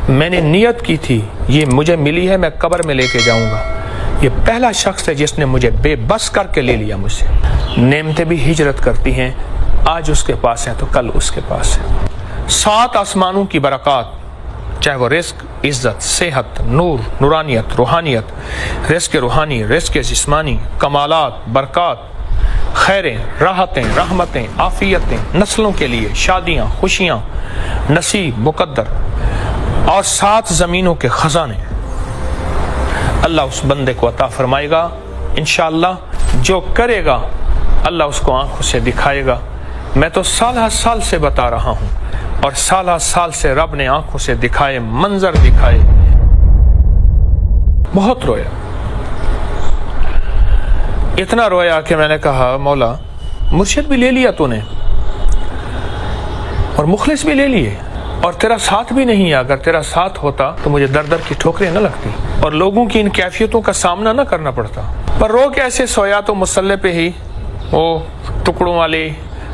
میں نے نیت کی تھی یہ مجھے ملی ہے، میں قبر میں لے کے جاؤں گا، یہ پہلا شخص ہے جس نے مجھے بے بس کر کے لے لیا مجھ سے۔ نعمتیں بھی ہجرت کرتی ہیں، آج اس کے پاس ہیں تو کل اس کے پاس ہے۔ 7 آسمانوں کی برکات، چاہے وہ رزق، عزت، صحت، نور، نورانیت، روحانیت، رزق روحانی، رزق جسمانی، کمالات، برکات، خیریں، راحتیں، رحمتیں، عافیتیں، نسلوں کے لیے شادیاں، خوشیاں، نصیب، مقدر، اور 7 زمینوں کے خزانے اللہ اس بندے کو عطا فرمائے گا انشاءاللہ۔ جو کرے گا اللہ اس کو آنکھوں سے دکھائے گا۔ میں تو سالہ سال سے بتا رہا ہوں، اور سالہ سال سے رب نے آنکھوں سے دکھائے، منظر دکھائے۔ بہت رویا، اتنا رویا کہ میں نے کہا مولا مرشد بھی لے لیا تو نے، اور مخلص بھی لے لیے، اور تیرا ساتھ بھی نہیں ہے۔ اگر تیرا ساتھ ہوتا تو مجھے در در کی ٹھوکریں نہ لگتی اور لوگوں کی ان کیفیتوں کا سامنا نہ کرنا پڑتا۔ پر رو کے ایسے سویا تو مصلے پہ ہی وہ ٹکڑوں والی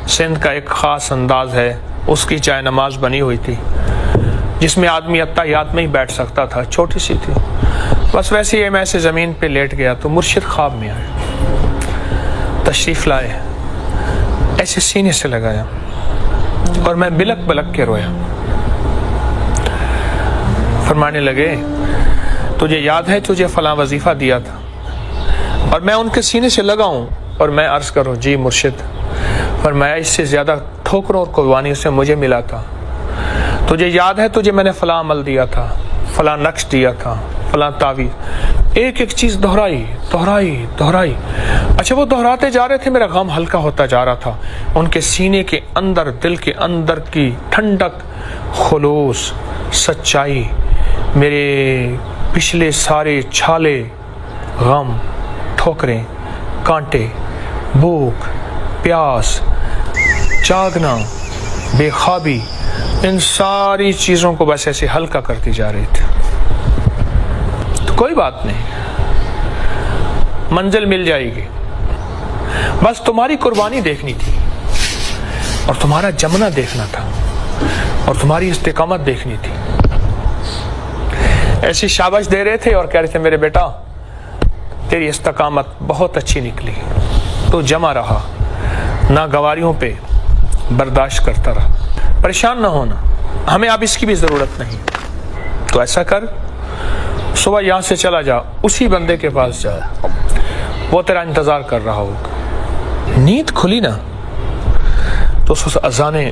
سندھ کا ایک خاص انداز ہے، اس کی چائے نماز بنی ہوئی تھی جس میں آدمی اتحیات میں ہی بیٹھ سکتا تھا، چھوٹی سی تھی۔ بس ویسے ہی میں ایسے زمین پہ لیٹ گیا تو مرشد خواب میں آئے، تشریف لائے، ایسے سینے سے لگایا اور میں بلک بلک کے رویا۔ فرمانے لگے تجھے یاد ہے تجھے فلاں وظیفہ دیا تھا، اور میں ان کے سینے سے لگاؤں اور میں عرض کروں جی مرشد، فرمایا اس سے زیادہ ٹھوکروں اور قربانیوں سے مجھے ملا تھا۔ تجھے یاد ہے تجھے میں نے فلاں عمل دیا تھا، فلاں نقش دیا تھا، فلاں تعویذ، ایک ایک چیز دہرائی دہرائی دہرائی۔ اچھا وہ دہراتے جا رہے تھے، میرا غم ہلکا ہوتا جا رہا تھا۔ ان کے سینے کے اندر، دل کے اندر کی ٹھنڈک، خلوص، سچائی، میرے پچھلے سارے چھالے، غم، ٹھوکریں، کانٹے، بھوک، پیاس، جاگنا، بے خوابی، ان ساری چیزوں کو بس ایسے ہلکا کرتی جا رہی تھی۔ تو کوئی بات نہیں، منزل مل جائے گی، بس تمہاری قربانی دیکھنی تھی، اور تمہارا جمنا دیکھنا تھا، اور تمہاری استقامت دیکھنی تھی۔ ایسی شاباش دے رہے تھے اور کہہ رہے تھے میرے بیٹا تیری استقامت بہت اچھی نکلی، تو جمع رہا، ناگواریوں پہ برداشت کرتا رہا، پریشان نہ ہونا، ہمیں اب اس کی بھی ضرورت نہیں۔ تو ایسا کر، صبح یہاں سے چلا جا، اسی بندے کے پاس جا، وہ تیرا انتظار کر رہا ہوگا۔ نیند کھلی نا تو اس اذانے،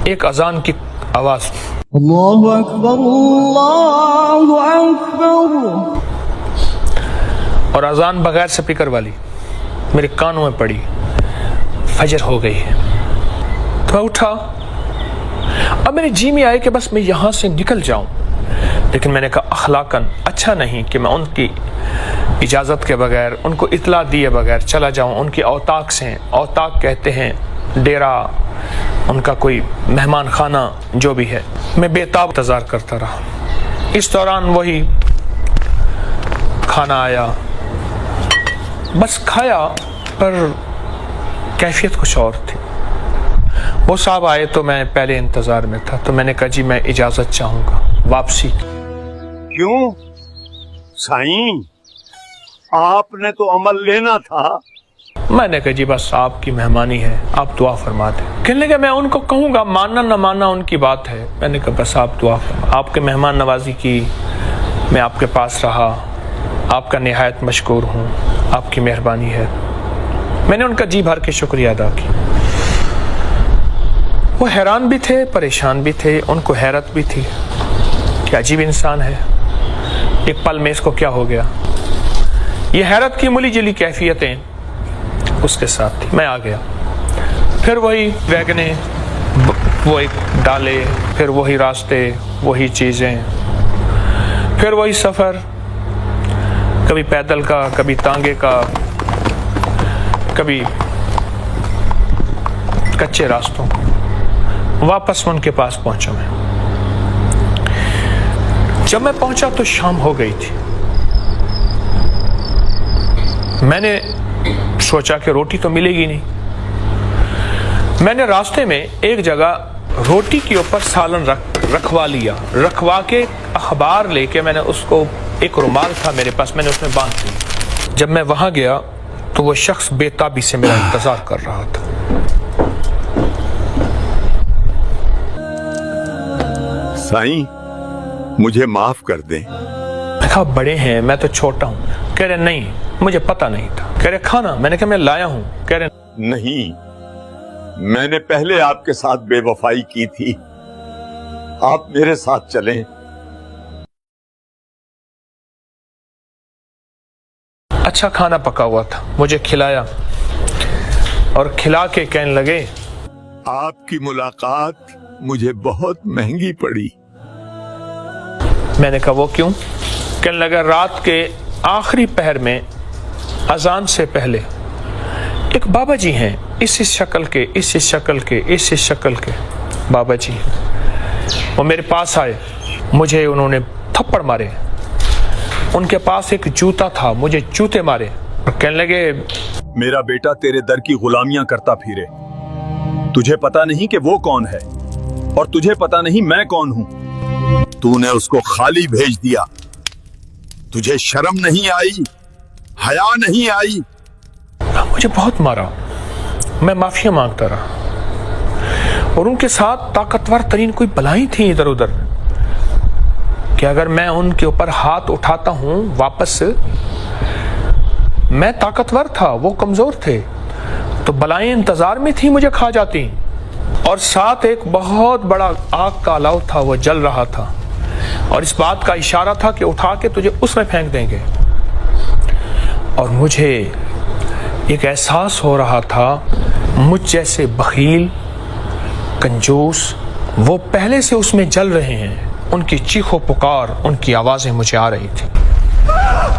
ایک اذان کی آواز، اللہ اکبر اللہ اکبر، اور اذان بغیر سپیکر والی میرے کانوں میں پڑی، فجر ہو گئی ہے۔ تو میں اٹھا، اب میرے جی میں آئے کہ بس میں یہاں سے نکل جاؤں، لیکن میں نے کہا اخلاقاً اچھا نہیں کہ میں ان کی اجازت کے بغیر، ان کو اطلاع دیے بغیر چلا جاؤں۔ ان کی اوطاق سے، اوطاق کہتے ہیں ڈیرا، ان کا کوئی مہمان خانہ جو بھی ہے۔ میں بے تاب انتظار کرتا رہا۔ اس دوران وہی کھانا آیا، بس کھایا، پر کیفیت کچھ اور تھی۔ وہ صاحب آئے تو میں پہلے انتظار میں تھا، تو میں نے کہا جی میں اجازت چاہوں گا واپسی کی۔ کیوں سائیں، آپ نے تو عمل لینا تھا۔ میں نے کہا جی بس آپ کی مہمانی ہے، آپ دعا فرما دیں۔ کہنے لگا میں ان کو کہوں گا، ماننا نہ ماننا ان کی بات ہے۔ میں نے کہا بس آپ دعا فرما، آپ کے مہمان نوازی کی، میں آپ کے پاس رہا، آپ کا نہایت مشکور ہوں، آپ کی مہربانی ہے۔ میں نے ان کا جی بھر کے شکریہ ادا کی۔ وہ حیران بھی تھے، پریشان بھی تھے، ان کو حیرت بھی تھی کہ عجیب انسان ہے، ایک پل میں اس کو کیا ہو گیا۔ یہ حیرت کی ملی جلی کیفیتیں اس کے ساتھ تھی۔ میں آ گیا، پھر وہی ویگنیں، وہ ایک ڈالے، پھر وہی راستے، وہی چیزیں، پھر وہی سفر، کبھی پیدل کا، کبھی تانگے کا، کبھی کچے راستوں۔ واپس ان کے پاس پہنچا میں۔ جب میں پہنچا تو شام ہو گئی تھی۔ میں نے سوچا کہ روٹی تو ملے گی نہیں۔ میں نے راستے میں ایک جگہ روٹی کے اوپر سالن رکھوا لیا، رکھوا کے اخبار لے کے میں نے اس کو، ایک رومال تھا میرے پاس، میں نے اس میں باندھ دیا۔ جب میں وہاں گیا تو وہ شخص بے تابی سے میرا انتظار کر رہا تھا۔ سائیں مجھے معاف کر دیں۔ میں کہا بڑے ہیں، میں تو چھوٹا ہوں۔ کہہ رہے نہیں مجھے پتہ نہیں تھا۔ کہہ رہے کھانا، میں نے کہا میں لایا ہوں۔ کہہ رہے نہیں، میں نے پہلے آپ کے ساتھ بے وفائی کی تھی، آپ میرے ساتھ چلیں۔ اچھا کھانا پکا ہوا تھا، مجھے کھلایا اور کھلا کے کہنے لگے آپ کی ملاقات مجھے بہت مہنگی پڑی۔ میں نے کہا وہ کیوں؟ کہنے لگا رات کے آخری پہر میں اذان سے پہلے ایک بابا جی ہیں، اس شکل کے، اس شکل کے، اس شکل کے بابا جی، وہ میرے پاس آئے، مجھے انہوں نے تھپڑ مارے۔ ان کے پاس ایک جوتا تھا، مجھے جوتے مارے اور کہنے لگے میرا بیٹا تیرے در کی غلامیاں کرتا پھرے، تجھے پتا نہیں کہ وہ کون ہے اور تجھے پتا نہیں میں کون ہوں۔ تو نے اس کو خالی بھیج دیا، تجھے شرم نہیں آئی، حیا نہیں آئی؟ مجھے بہت مارا، میں معافی مانگتا رہا، اور ان کے ساتھ طاقتور ترین کوئی بلائیں تھیں ادھر ادھر کہ اگر میں ان کے اوپر ہاتھ اٹھاتا ہوں واپس، میں طاقتور تھا وہ کمزور تھے، تو بلائیں انتظار میں تھی مجھے کھا جاتی۔ اور ساتھ ایک بہت بڑا آگ کا الاؤ تھا، وہ جل رہا تھا، اور اس بات کا اشارہ تھا کہ اٹھا کے تجھے اس میں پھینک دیں گے۔ اور مجھے ایک احساس ہو رہا تھا مجھ جیسے بخیل، کنجوس، وہ پہلے سے اس میں جل رہے ہیں، ان کی چیخ و پکار، ان کی آوازیں مجھے آ رہی تھی۔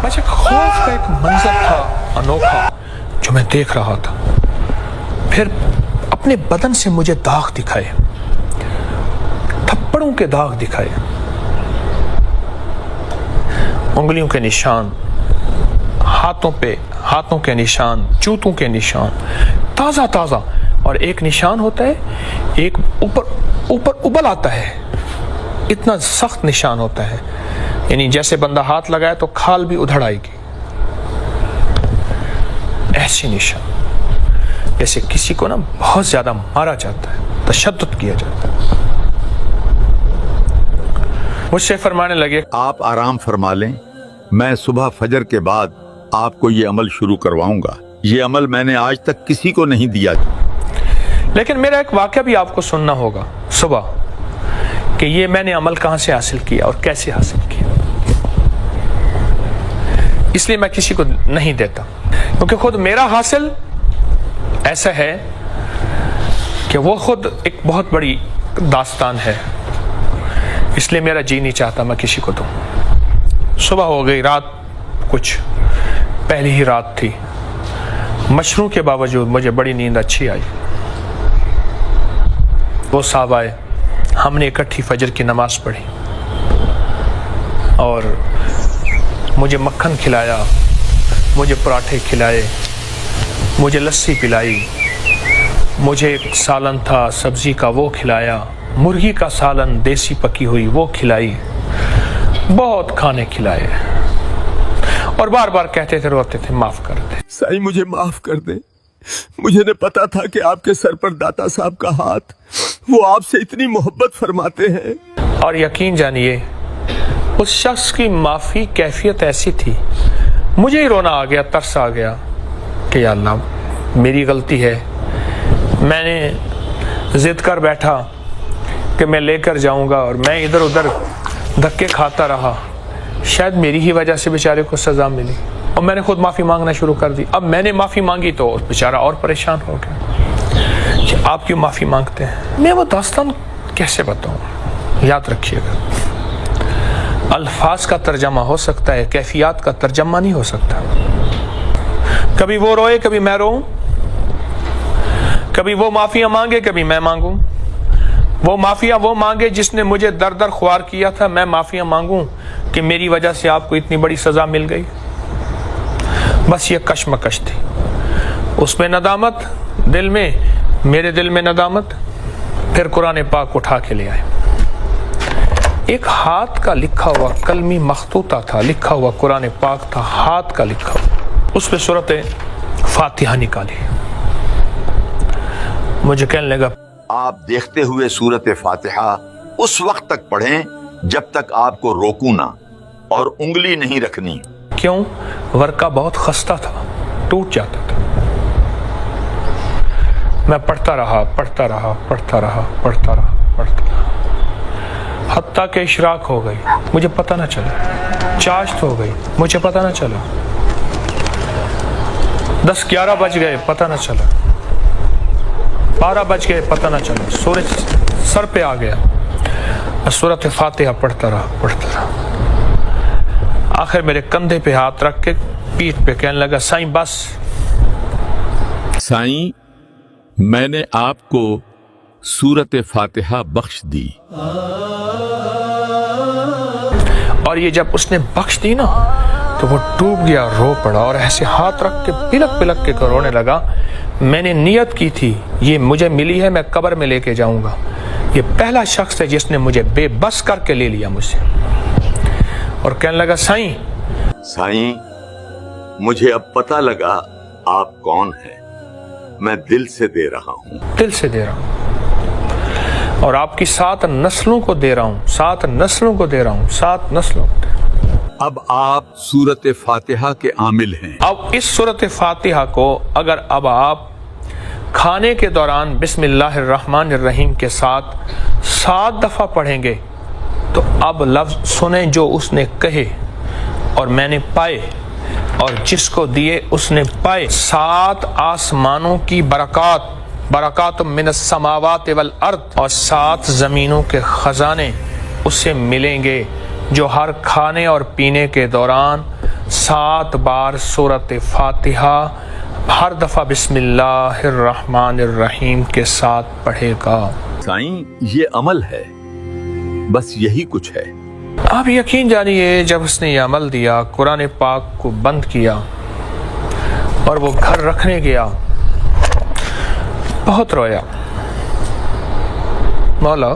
بس ایک خوف کا ایک منظر تھا انوکھا جو میں دیکھ رہا تھا۔ پھر اپنے بدن سے مجھے داغ دکھائے، تھپڑوں کے داغ دکھائے، انگلیوں کے نشان، ہاتھوں کے نشان، جوتوں کے نشان، تازہ تازہ، اور ایک نشان ہوتا ہے، ایک اوپر ابل آتا ہے، اتنا سخت نشان ہوتا ہے، یعنی جیسے بندہ ہاتھ لگائے تو کھال بھی ادھڑ آئے گی، ایسی نشان جیسے کسی کو نا بہت زیادہ مارا جاتا ہے، تشدد کیا جاتا ہے۔ مجھ سے فرمانے لگے آپ آرام فرما لیں، میں صبح فجر کے بعد آپ کو یہ عمل شروع کرواؤں گا۔ یہ عمل میں نے آج تک کسی کو نہیں دیا۔ لیکن میرا ایک واقعہ بھی آپ کو سننا ہوگا صبح، کہ یہ میں نے عمل کہاں سے حاصل کیا اور کیسے حاصل کیا، اس لیے میں کسی کو نہیں دیتا، کیونکہ خود میرا حاصل ایسا ہے کہ وہ خود ایک بہت بڑی داستان ہے، اس لیے میرا جی نہیں چاہتا میں کسی کو دوں۔ صبح ہو گئی، رات کچھ پہلی ہی رات تھی، مشروع کے باوجود مجھے بڑی نیند اچھی آئی۔ وہ صاحب آئے، ہم نے اکٹھی فجر کی نماز پڑھی اور مجھے مکھن کھلایا، مجھے پراٹھے کھلائے، مجھے لسی پلائی، مجھے ایک سالن تھا سبزی کا وہ کھلایا، مرغی کا سالن دیسی پکی ہوئی وہ کھلائی، بہت کھانے کھلائے، اور بار بار کہتے تھے، روتے تھے معاف کر دے سائیں مجھے معاف کر دیں، مجھے نے پتا تھا کہ آپ کے سر پر داتا صاحب کا ہاتھ، وہ آپ سے اتنی محبت فرماتے ہیں۔ اور یقین جانیے اس شخص کی معافی کیفیت ایسی تھی، مجھے ہی رونا آ گیا، ترس آ گیا کہ یا اللہ میری غلطی ہے، میں نے ضد کر بیٹھا کہ میں لے کر جاؤں گا اور میں ادھر ادھر دھکے کھاتا رہا، شاید میری ہی وجہ سے بیچارے کو سزا ملی، اور میں نے خود معافی مانگنا شروع کر دی۔ اب میں نے معافی مانگی تو بیچارہ اور پریشان ہو گیا کہ آپ کیوں معافی مانگتے ہیں۔ میں وہ داستان کیسے بتاؤں؟ یاد رکھیے گا، الفاظ کا ترجمہ ہو سکتا ہے، کیفیات کا ترجمہ نہیں ہو سکتا۔ کبھی وہ روئے، کبھی میں روؤں، کبھی وہ معافیاں مانگے، کبھی میں مانگوں، وہ معافیاں وہ مانگے جس نے مجھے در در خوار کیا تھا، میں معافیاں مانگوں کہ میری وجہ سے آپ کو اتنی بڑی سزا مل گئی۔ بس یہ کشمکش تھی، اس میں ندامت دل میں، میرے دل میں ندامت، پھر قرآن پاک اٹھا کے لے آئے ایک ہاتھ کا لکھا ہوا کلمی مخطوطہ تھا، لکھا ہوا قرآن پاک تھا، ہاتھ کا لکھا ہوا، اس پہ سورت فاتحہ نکالی۔ مجھے کہنے لگا آپ دیکھتے ہوئے سورت فاتحہ اس وقت تک پڑھیں جب تک آپ کو روکوں نہ اور انگلی نہیں رکھنی۔ کیوں؟ ورقہ بہت خستہ تھا، ٹوٹ جاتا تھا۔ میں پڑھتا رہا حتیٰ کہ اشراق ہو گئی، مجھے پتہ نہ چلا، چاشت ہو گئی، مجھے پتہ نہ چلا، 10-11 بج گئے، پتہ نہ چلا، 12 بج گئے، پتہ نہ چلا، سورج سر پہ آ گیا، سورت فاتحہ پڑھتا رہا۔ آخر میرے کندھے پہ ہاتھ رکھ کے پیٹھ پہ کہنے لگا سائیں بس۔ سائیں میں نے آپ کو سورت فاتحہ بخش دی۔ اور یہ جب اس نے بخش دی نا تو وہ ڈوب گیا، رو پڑا اور ایسے ہاتھ رکھ کے پلک کے رونے لگا۔ میں نے نیت کی تھی یہ مجھے ملی ہے، میں قبر میں لے کے جاؤں گا، یہ پہلا شخص ہے جس نے مجھے بے بس کر کے لے لیا مجھ سے۔ اور کہنے لگا سائیں مجھے اب پتہ لگا آپ کون ہیں، میں دل سے دے رہا ہوں، دل سے دے رہا ہوں، اور آپ کی 7 نسلوں کو دے رہا ہوں، 7 نسلوں کو دے رہا ہوں، 7 نسلوں کو۔ اب آپ سورت فاتحہ کے عامل ہیں۔ اب اس سورت فاتحہ کو اگر اب آپ کھانے کے دوران بسم اللہ الرحمن الرحیم کے ساتھ 7 دفعہ پڑھیں گے تو اب لفظ سنیں جو اس نے کہے اور میں نے پائے اور جس کو دیے اس نے پائے۔ 7 آسمانوں کی برکات من السماوات والارض، اور 7 زمینوں کے خزانے اسے ملیں گے جو ہر کھانے اور پینے کے دوران 7 بار سورت فاتحہ ہر دفعہ بسم اللہ الرحمن الرحیم کے ساتھ پڑھے گا۔ سائیں یہ عمل ہے، بس یہی کچھ ہے۔ آپ یقین جانیے جب اس نے یہ عمل دیا، قرآن پاک کو بند کیا اور وہ گھر رکھنے گیا، بہت رویا، مولا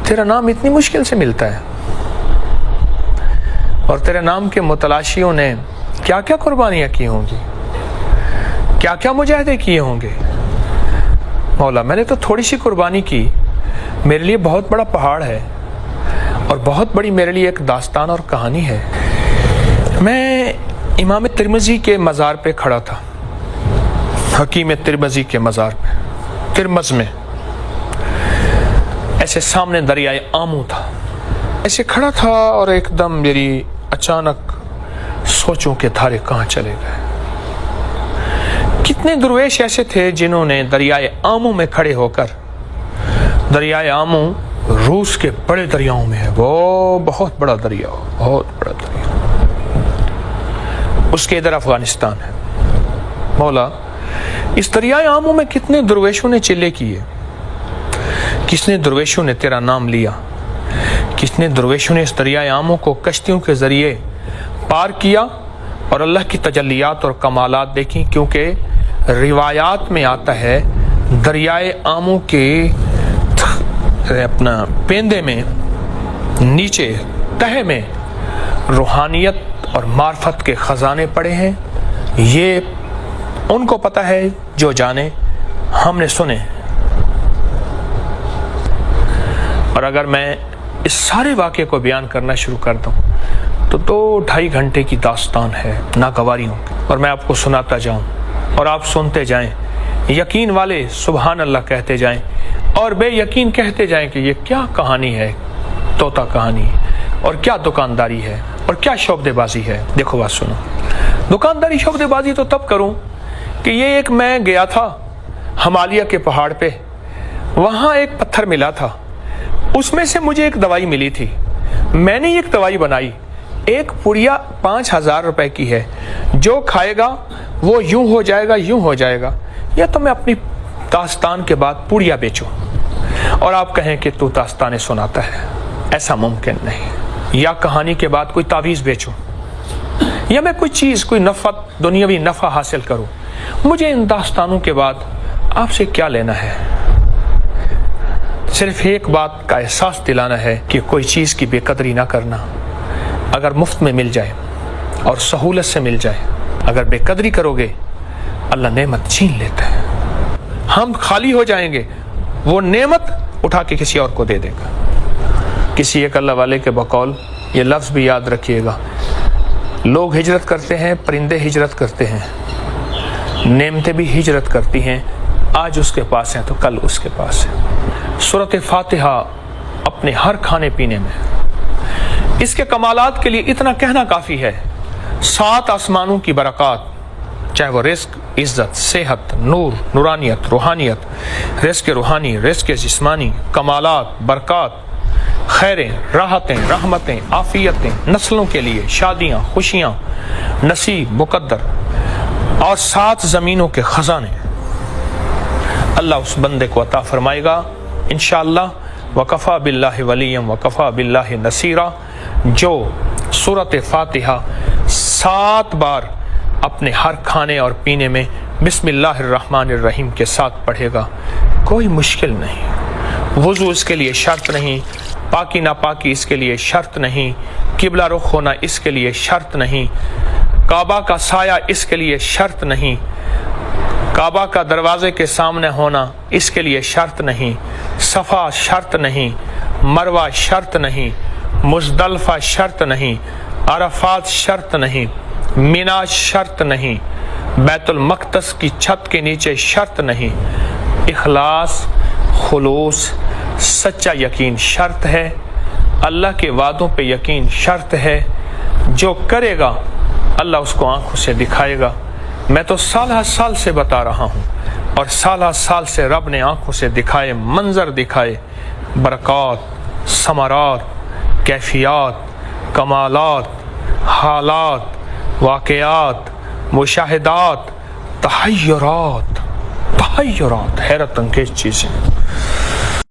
تیرا نام اتنی مشکل سے ملتا ہے اور تیرے نام کے متلاشیوں نے کیا کیا قربانیاں کی ہوں گی، کیا کیا مجاہدے کیے ہوں گے۔ مولا میں نے تو تھوڑی سی قربانی کی، میرے لیے بہت بڑا پہاڑ ہے اور بہت بڑی میرے لیے ایک داستان اور کہانی ہے۔ میں امام ترمذی کے مزار پہ کھڑا تھا، حکیم ترمذی کے مزار پہ، ترمذ میں، ایسے سامنے دریائے آمو تھا، ایسے کھڑا تھا اور ایک دم میری اچانک سوچوں کے دھارے کہاں چلے گئے۔ کتنے درویش ایسے تھے جنہوں نے دریائے آمو میں کھڑے ہو کر، دریائے آمو روس کے بڑے دریاؤں میں ہے، وہ بہت بڑا دریا، بہت بڑا دریا، اس کے ادھر افغانستان ہے۔ مولا اس دریائے آمو میں کتنے درویشوں نے چلے کیے، کتنے درویشوں نے تیرا نام لیا، کتنے درویشوں نے اس دریائے آمو کو کشتیوں کے ذریعے پار کیا اور اللہ کی تجلیات اور کمالات دیکھیں، کیونکہ روایات میں آتا ہے دریائے آمو کے اپنا پیندے میں نیچے تہہ میں روحانیت اور معرفت کے خزانے پڑے ہیں۔ یہ ان کو پتہ ہے جو جانے، ہم نے سنے۔ اور اگر میں اس سارے واقعے کو بیان کرنا شروع کر دوں تو 2-2.5 گھنٹے کی داستان ہے ناگواری ہوں، اور میں آپ کو سناتا جاؤں اور آپ سنتے جائیں، یقین والے سبحان اللہ کہتے جائیں اور بے یقین کہتے جائیں کہ یہ کیا کہانی ہے، طوطا کہانی ہے، اور کیا دکانداری ہے اور کیا شعبدے بازی ہے۔ دیکھو بات سنو، دکانداری شعبدے بازی تو تب کروں کہ یہ ایک میں گیا تھا ہمالیہ کے پہاڑ پہ، وہاں ایک پتھر ملا تھا، اس میں سے مجھے ایک دوائی ملی تھی، میں نے ایک دوائی بنائی، ایک پڑیا 5,000 روپے کی ہے، جو کھائے گا وہ یوں ہو جائے گا، یوں ہو جائے گا۔ یا تو میں اپنی داستان کے بعد پڑیا بیچوں اور آپ کہیں کہ تو داستانیں سناتا ہے، ایسا ممکن نہیں، یا کہانی کے بعد کوئی تعویذ بیچوں، یا میں کوئی چیز، کوئی نفع، دنیاوی نفع حاصل کروں، مجھے ان داستانوں کے بعد آپ سے کیا لینا ہے؟ صرف ایک بات کا احساس دلانا ہے کہ کوئی چیز کی بے قدری نہ کرنا. اگر مفت میں مل جائے اور سہولت سے مل جائے، اگر بے قدری کرو گے اللہ نعمت چھین لیتا ہے. ہم خالی ہو جائیں گے، وہ نعمت اٹھا کے کسی اور کو دے دے گا. کسی ایک اللہ والے کے بقول یہ لفظ بھی یاد رکھیے گا، لوگ ہجرت کرتے ہیں، پرندے ہجرت کرتے ہیں، نعمتیں بھی ہجرت کرتی ہیں. آج اس کے پاس ہیں تو کل اس کے پاس ہے. سورۃ فاتحہ اپنے ہر کھانے پینے میں، اس کے کمالات کے لیے اتنا کہنا کافی ہے. 7 آسمانوں کی برکات، چاہے وہ رزق، عزت، صحت، نور، نورانیت، روحانیت، رزق روحانی، رزق جسمانی، کمالات، برکات، خیریں، راحتیں، رحمتیں، عافیتیں، نسلوں کے لیے شادیاں، خوشیاں، نصیب، مقدر، اور 7 زمینوں کے خزانے اللہ اس بندے کو عطا فرمائے گا انشاءاللہ. وکفا باللہ ولیم وکفا باللہ نصیرا. جو سورۃ فاتحہ 7 بار اپنے ہر کھانے اور پینے میں بسم اللہ الرحمن الرحیم کے ساتھ پڑھے گا، کوئی مشکل نہیں. وضو اس کے لیے شرط نہیں، پاکی ناپاکی اس کے لیے شرط نہیں، قبلہ رخ ہونا اس کے لیے شرط نہیں، کعبہ کا سایہ اس کے لیے شرط نہیں، کعبہ کا دروازے کے سامنے ہونا اس کے لیے شرط نہیں، صفا شرط نہیں، مروہ شرط نہیں، مزدلفہ شرط نہیں، عرفات شرط نہیں، مینا شرط نہیں، بیت المقدس کی چھت کے نیچے شرط نہیں. اخلاص، خلوص، سچا یقین شرط ہے. اللہ کے وعدوں پہ یقین شرط ہے. جو کرے گا اللہ اس کو آنکھوں سے دکھائے گا. میں تو سالہ سال سے بتا رہا ہوں، اور سالہ سال سے رب نے آنکھوں سے دکھائے، منظر دکھائے، برکات، ثمرات، کیفیات، کمالات، حالات، واقعات، مشاہدات، تحیرات، حیرت انگیز چیزیں.